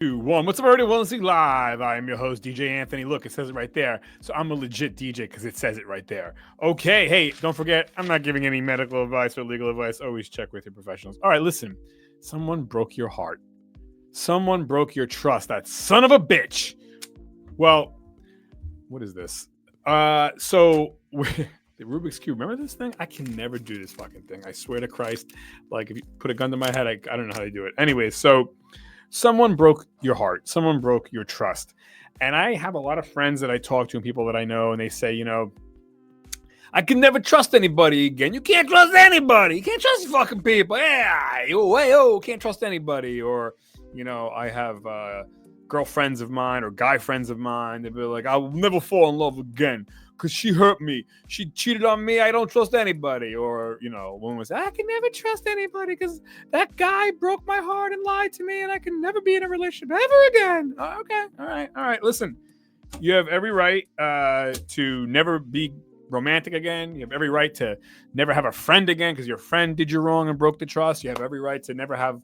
2, 1. What's up, everybody? Wellness Live. I am your host, DJ Anthony. Look, it says it right there. So I'm a legit DJ because it says it right there. Okay. Hey, don't forget, I'm not giving any medical advice or legal advice. Always check with your professionals. All right, listen. Someone broke your heart. Someone broke your trust. That son of a bitch. Well, what is this? So the Rubik's Cube. Remember this thing? I can never do this fucking thing. I swear to Christ. Like, if you put a gun to my head, I don't know how to do it. Anyways, so someone broke your heart. Someone broke your trust. And I have a lot of friends that I talk to and people that I know, and they say, I can never trust anybody again. You can't trust anybody. You can't trust fucking people. Yeah, can't trust anybody. Or, I have girlfriends of mine or guy friends of mine. They'll be like, I will never fall in love again because she hurt me. She cheated on me. I don't trust anybody. Or, one was, I can never trust anybody because that guy broke my heart and lied to me and I can never be in a relationship ever again. Okay. All right. Listen, you have every right to never be romantic again. You have every right to never have a friend again because your friend did you wrong and broke the trust. You have every right to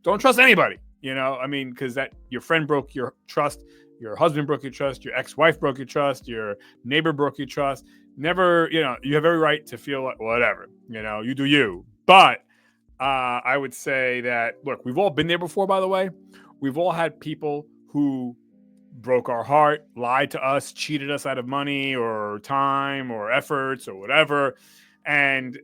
don't trust anybody. Because that your friend broke your trust, your husband broke your trust, your ex-wife broke your trust, your neighbor broke your trust. Never, you have every right to feel like whatever, you do you. But I would say that, look, we've all been there before, by the way. We've all had people who broke our heart, lied to us, cheated us out of money or time or efforts or whatever. And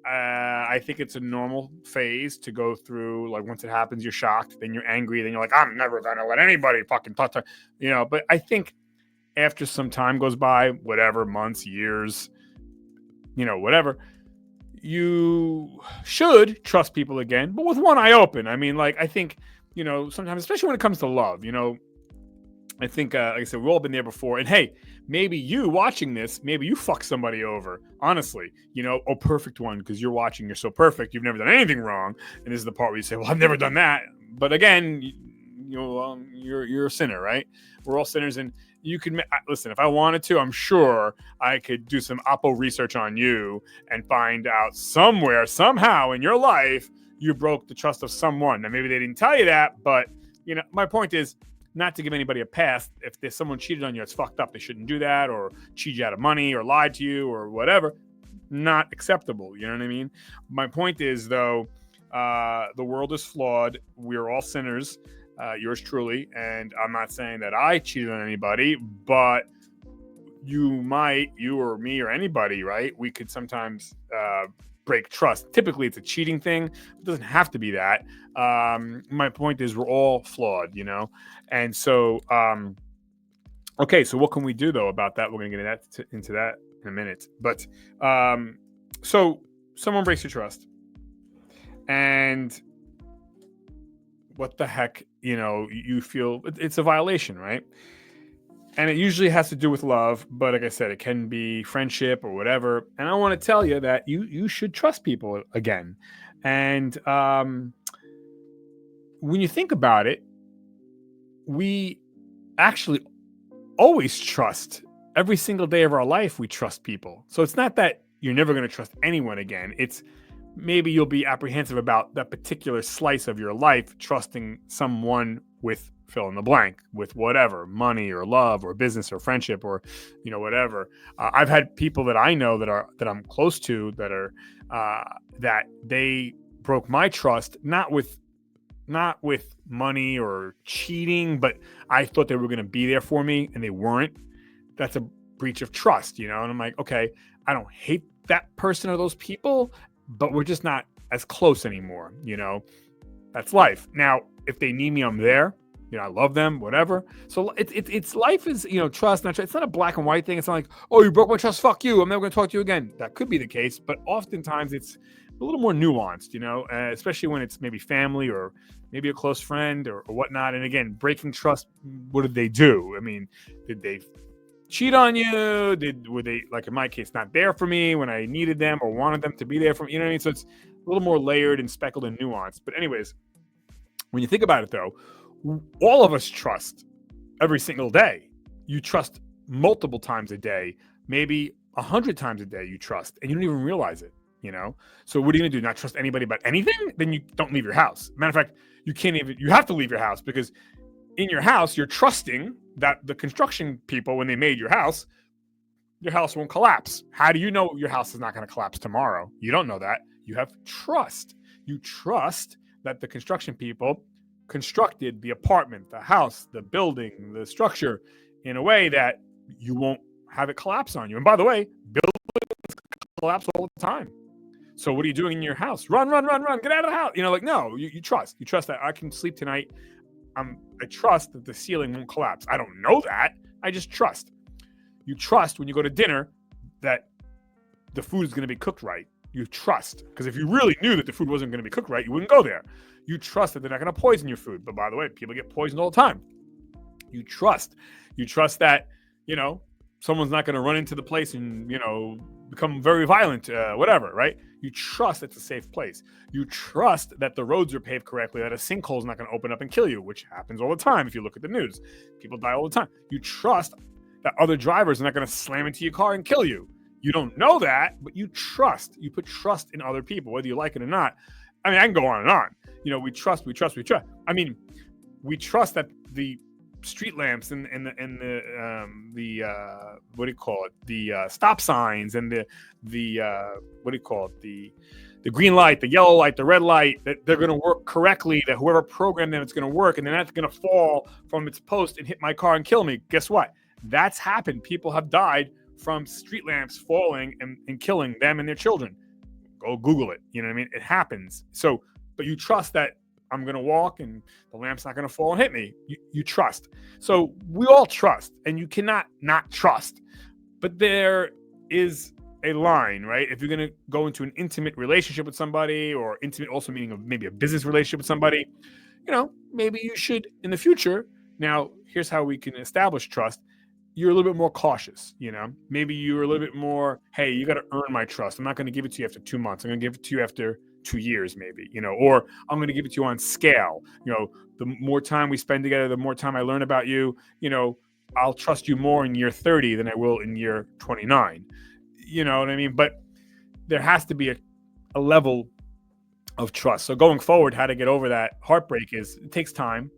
I think it's a normal phase to go through. Like, once it happens, you're shocked, then you're angry, then you're like, I'm never going to let anybody fucking touch her. But I think after some time goes by, whatever, months, years, whatever, you should trust people again, but with one eye open. I think, sometimes, especially when it comes to love, I think, like I said, we've all been there before. And hey, maybe you watching this, maybe you fuck somebody over. Honestly, perfect one, because you're watching, you're so perfect, you've never done anything wrong. And this is the part where you say, well, I've never done that. But again, you're a sinner, right? We're all sinners, and you can listen. If I wanted to, I'm sure I could do some Oppo research on you and find out somewhere, somehow in your life, you broke the trust of someone. Now, maybe they didn't tell you that, but my point is, not to give anybody a pass. If there's someone cheated on you, it's fucked up. They shouldn't do that, or cheat you out of money, or lied to you, or whatever. Not acceptable. You know what I mean? My point is, though, the world is flawed. We're all sinners, yours truly. And I'm not saying that I cheated on anybody, but you or me or anybody, right? We could sometimes break trust. Typically, it's a cheating thing. It doesn't have to be that. My point is, we're all flawed, And so, okay, so what can we do, though, about that? We're going to get into that in a minute. But so someone breaks your trust. And what the heck, you feel it's a violation, right? And it usually has to do with love, but like I said, it can be friendship or whatever. And I want to tell you that you should trust people again. And when you think about it, we actually always trust. Every single day of our life, we trust people. So it's not that you're never going to trust anyone again. It's maybe you'll be apprehensive about that particular slice of your life, trusting someone with fill in the blank, with whatever, money or love or business or friendship or, whatever. I've had people that I know that I'm close to that are, that they broke my trust, not with money or cheating, but I thought they were going to be there for me and they weren't. That's a breach of trust, And I'm like, okay, I don't hate that person or those people, but we're just not as close anymore. That's life. Now, if they need me, I'm there. I love them, whatever. So it's life is, trust, not trust. It's not a black and white thing. It's not like, oh, you broke my trust, fuck you, I'm never going to talk to you again. That could be the case, but oftentimes it's a little more nuanced, especially when it's maybe family or maybe a close friend or whatnot. And again, breaking trust, what did they do? Did they cheat on you? Were they, like in my case, not there for me when I needed them or wanted them to be there for me? You know what I mean? So it's a little more layered and speckled and nuanced. But anyways, when you think about it, though, all of us trust every single day. You trust multiple times a day, maybe 100 times a day you trust, and you don't even realize it. So what are you going to do? Not trust anybody about anything? Then you don't leave your house. Matter of fact, you have to leave your house, because in your house, you're trusting that the construction people, when they made your house won't collapse. How do you know your house is not going to collapse tomorrow? You don't know that. You have trust. You trust that the construction people constructed the apartment, the house, the building, the structure in a way that you won't have it collapse on you. And by the way, buildings collapse all the time. So what are you doing in your house? Run, get out of the house. No, you trust. You trust that I can sleep tonight. I trust that the ceiling won't collapse. I don't know that. I just trust. You trust when you go to dinner that the food is going to be cooked right. You trust. Because if you really knew that the food wasn't going to be cooked right, you wouldn't go there. You trust that they're not going to poison your food. But by the way, people get poisoned all the time. You trust. You trust that, someone's not going to run into the place and, become very violent, whatever, right? You trust it's a safe place. You trust that the roads are paved correctly, that a sinkhole is not going to open up and kill you, which happens all the time if you look at the news. People die all the time. You trust that other drivers are not going to slam into your car and kill you. You don't know that, but you trust. You put trust in other people, whether you like it or not. I mean, I can go on and on. We trust. I mean, we trust that the street lamps and the what do you call it? The stop signs and the what do you call it? The green light, the yellow light, the red light, that they're going to work correctly, that whoever programmed them, it's going to work, and they're not going to fall from its post and hit my car and kill me. Guess what? That's happened. People have died from street lamps falling and killing them and their children. Go Google it. You know what I mean? It happens. So, but you trust that I'm going to walk and the lamp's not going to fall and hit me. You trust. So we all trust, and you cannot not trust. But there is a line, right? If you're going to go into an intimate relationship with somebody, or intimate also meaning maybe a business relationship with somebody, maybe you should in the future. Now, here's how we can establish trust. You're a little bit more cautious, maybe you're a little bit more, hey, you got to earn my trust. I'm not going to give it to you after 2 months. I'm going to give it to you after 2 years, maybe, or I'm going to give it to you on scale. The more time we spend together, the more time I learn about you, I'll trust you more in year 30 than I will in year 29. You know what I mean? But there has to be a level of trust. So going forward, how to get over that heartbreak it takes time,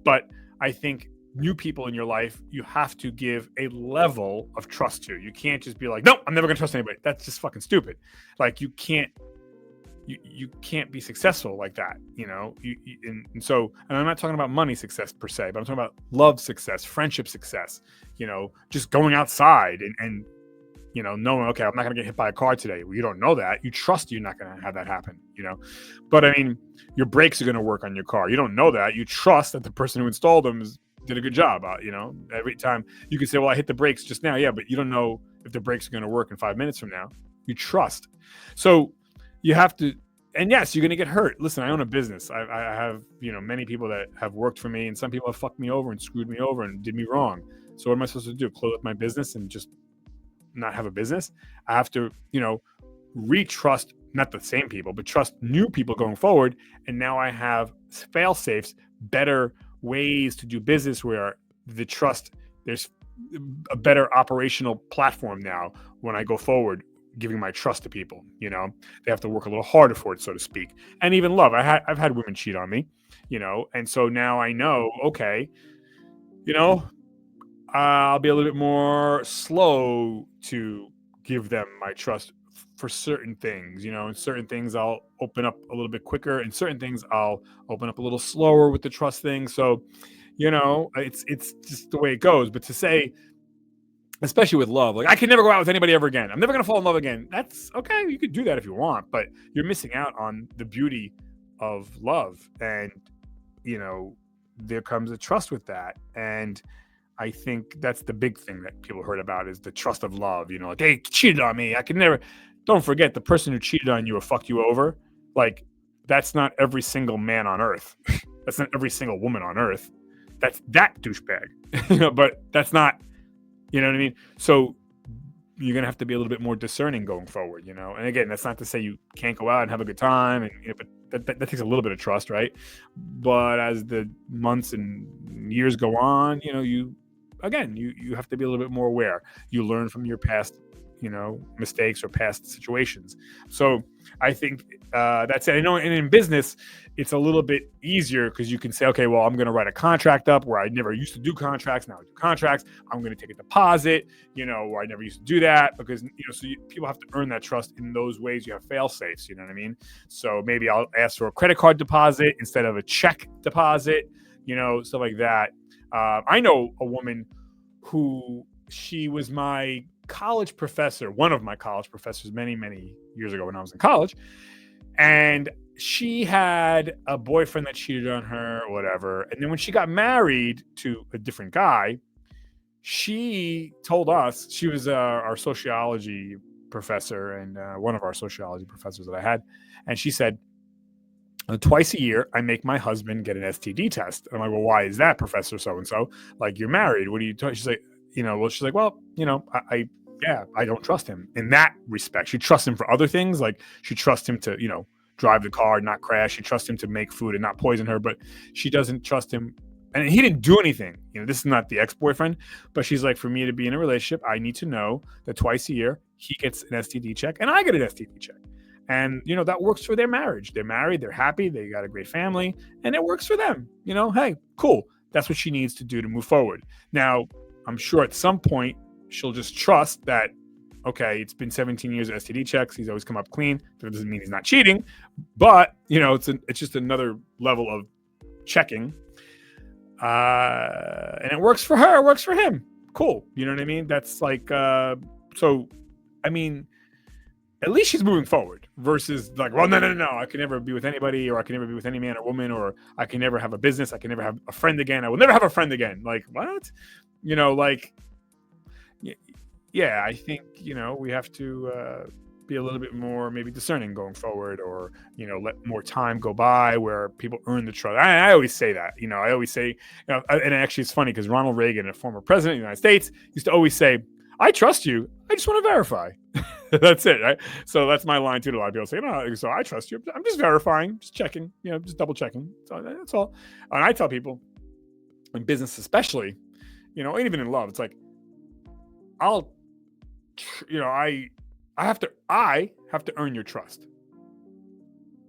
but I think new people in your life, you have to give a level of trust to. You can't just be like, no, I'm never going to trust anybody. That's just fucking stupid. Like you can't be successful like that, and so, and I'm not talking about money success per se, but I'm talking about love success, friendship success, just going outside and knowing, okay, I'm not going to get hit by a car today. Well, you don't know that. You trust you're not going to have that happen, but I mean, your brakes are going to work on your car. You don't know that. You trust that the person who installed them did a good job. Every time you can say, well, I hit the brakes just now. Yeah, but you don't know if the brakes are going to work in 5 minutes from now. You trust. So you have to, and yes, you're going to get hurt. Listen, I own a business. I have, many people that have worked for me, and some people have fucked me over and screwed me over and did me wrong. So what am I supposed to do? Close up my business and just not have a business? I have to, retrust, not the same people, but trust new people going forward. And now I have fail safes, better ways to do business where the trust, there's a better operational platform now when I go forward, giving my trust to people. They have to work a little harder for it, so to speak. And even love, I've had women cheat on me, and so now I know, okay, I'll be a little bit more slow to give them my trust for certain things, and certain things I'll open up a little bit quicker, and certain things I'll open up a little slower with the trust thing. So, it's just the way it goes. But to say, especially with love, like I can never go out with anybody ever again, I'm never going to fall in love again. That's okay. You could do that if you want, but you're missing out on the beauty of love. And, there comes a trust with that. And I think that's the big thing that people heard about is the trust of love. Like they cheated on me. I can never. Don't forget, the person who cheated on you or fucked you over, like that's not every single man on earth. That's not every single woman on earth. That's that douchebag. But that's not. You know what I mean? So you're gonna have to be a little bit more discerning going forward. And again, that's not to say you can't go out and have a good time, and but that takes a little bit of trust, right? But as the months and years go on, you have to be a little bit more aware. You learn from your past, mistakes or past situations. So I think that's it. I know, and in business, it's a little bit easier because you can say, okay, well, I'm going to write a contract up where I never used to do contracts. Now I do contracts. I'm going to take a deposit, where I never used to do that because, people have to earn that trust in those ways. You have fail safes, you know what I mean? So maybe I'll ask for a credit card deposit instead of a check deposit, stuff like that. I know a woman who she was my college professor, one of my college professors many, many years ago when I was in college. And she had a boyfriend that cheated on her or whatever. And then when she got married to a different guy, she told us, she was our sociology professor and one of our sociology professors that I had. And she said, twice a year, I make my husband get an STD test. And I'm like, well, why is that, Professor So-and-so? Like, you're married. What are you talking? She's like, I don't trust him in that respect. She trusts him for other things. Like she trusts him to, drive the car, not crash. She trusts him to make food and not poison her, but she doesn't trust him. And he didn't do anything. This is not the ex-boyfriend, but she's like, for me to be in a relationship, I need to know that twice a year he gets an STD check and I get an STD check. And, that works for their marriage. They're married. They're happy. They got a great family and it works for them. Hey, cool. That's what she needs to do to move forward. Now, I'm sure at some point she'll just trust that, okay, it's been 17 years of STD checks. He's always come up clean. That doesn't mean he's not cheating, but it's just another level of checking. And it works for her. It works for him. Cool. You know what I mean? That's like, at least she's moving forward versus like, well, no. I can never be with anybody, or I can never be with any man or woman, or I can never have a business. I can never have a friend again. I will never have a friend again. Like, what? Yeah, I think, we have to be a little bit more maybe discerning going forward, or, let more time go by where people earn the trust. I always say that, I always say, and actually it's funny because Ronald Reagan, a former president of the United States, used to always say, I trust you. I just want to verify. That's it, right? So that's my line too. A lot of people say, no, so I trust you. I'm just verifying, just checking, just double checking. So that's all. And I tell people in business, especially, and even in love, it's like, I have to earn your trust.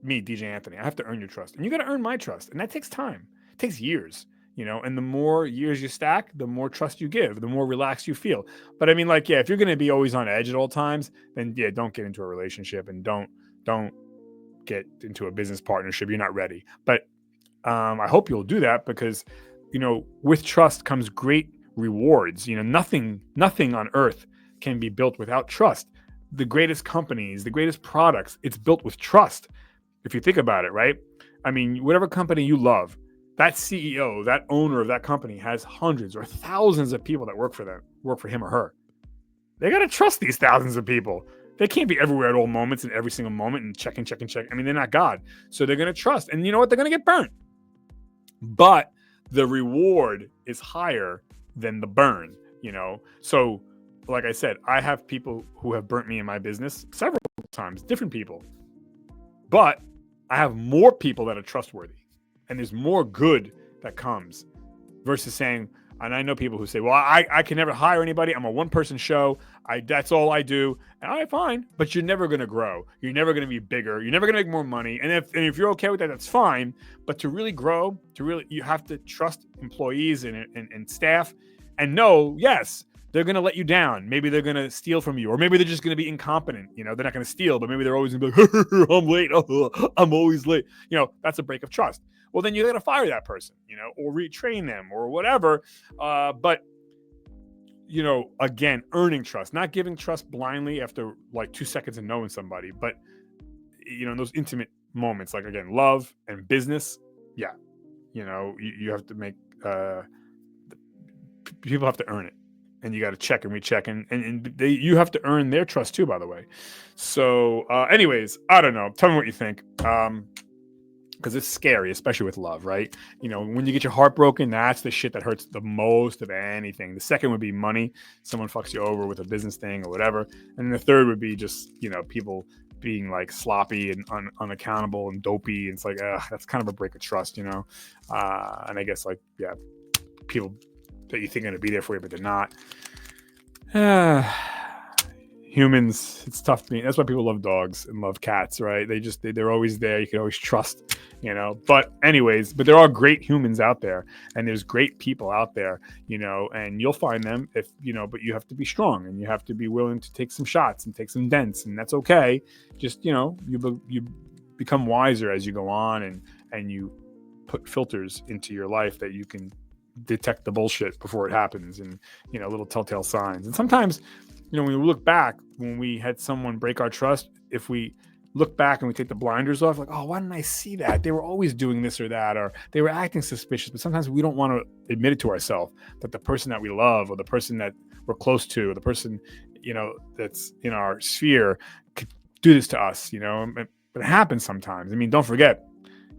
Me, DJ Anthony, I have to earn your trust, and you got to earn my trust, and that takes time. It takes years, and the more years you stack, the more trust you give, the more relaxed you feel. But I mean, like, yeah, if you're going to be always on edge at all times, then yeah, don't get into a relationship and don't get into a business partnership. You're not ready. But I hope you'll do that because, with trust comes great rewards. Nothing on earth can be built without trust. The greatest companies, the greatest products, it's built with trust. If you think about it, right? I mean, whatever company you love, that CEO, that owner of that company has hundreds or thousands of people that work for him or her. They got to trust these thousands of people. They can't be everywhere at all moments and every single moment and check. I mean, they're not God. So they're going to trust. And you know what? They're going to get burnt. But the reward is higher than the burn, So like I said, I have people who have burnt me in my business several times, different people. But I have more people that are trustworthy. And there's more good that comes versus saying, and I know people who say, well, I can never hire anybody. I'm a one-person show. That's all I do. And all right, fine. But you're never going to grow. You're never going to be bigger. You're never going to make more money. And if you're okay with that, that's fine. But to really grow, you have to trust employees and staff and know, yes, they're going to let you down. Maybe they're going to steal from you, or maybe they're just going to be incompetent. They're not going to steal, but maybe they're always going to be like, I'm late. I'm always late. That's a break of trust. Well, then you got to fire that person, or retrain them or whatever. But, again, earning trust, not giving trust blindly after like 2 seconds of knowing somebody, but, in those intimate moments, like, again, love and business. Yeah. You have to make, people have to earn it. And you got to check and recheck, and you have to earn their trust too, by the way. So, anyways, I don't know. Tell me what you think, because it's scary, especially with love, right? When you get your heart broken, that's the shit that hurts the most of anything. The second would be money. Someone fucks you over with a business thing or whatever, and then the third would be just people being like sloppy and unaccountable and dopey. And it's like, that's kind of a break of trust, And I guess people that you think are going to be there for you, but they're not. humans, it's tough to me. That's why people love dogs and love cats, right? They're always there. You can always trust, but anyways, but there are great humans out there, and there's great people out there, and you'll find them but you have to be strong, and you have to be willing to take some shots and take some dents, and that's okay. Just you become wiser as you go on, and you put filters into your life that you can detect the bullshit before it happens, and little telltale signs. And sometimes when we look back, when we had someone break our trust, if we look back and we take the blinders off, like, oh, why didn't I see that? They were always doing this or that, or they were acting suspicious. But sometimes we don't want to admit it to ourselves that the person that we love, or the person that we're close to, or the person, that's in our sphere could do this to us, but it happens sometimes. I mean, don't forget,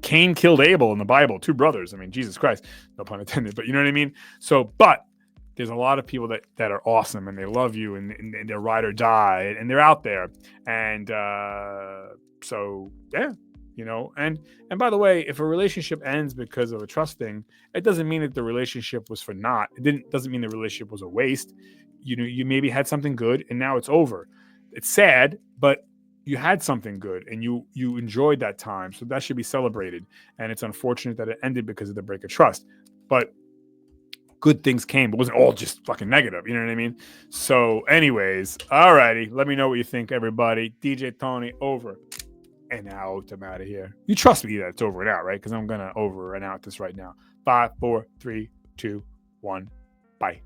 Cain killed Abel in the Bible, 2 brothers. I mean, Jesus Christ, no pun intended, but you know what I mean? So, but there's a lot of people that are awesome, and they love you, and they're ride or die, and they're out there. And so, yeah, and by the way, if a relationship ends because of a trust thing, it doesn't mean that the relationship was for naught. Doesn't mean the relationship was a waste. You maybe had something good, and now it's over. It's sad, but you had something good, and you enjoyed that time. So that should be celebrated. And it's unfortunate that it ended because of the break of trust. But good things came. It wasn't all just fucking negative. You know what I mean? So anyways, alrighty. Let me know what you think, everybody. DJ Tony, over and out. I'm out of here. You trust me that it's over and out, right? Because I'm going to over and out this right now. 5, 4, 3, 2, 1. Bye.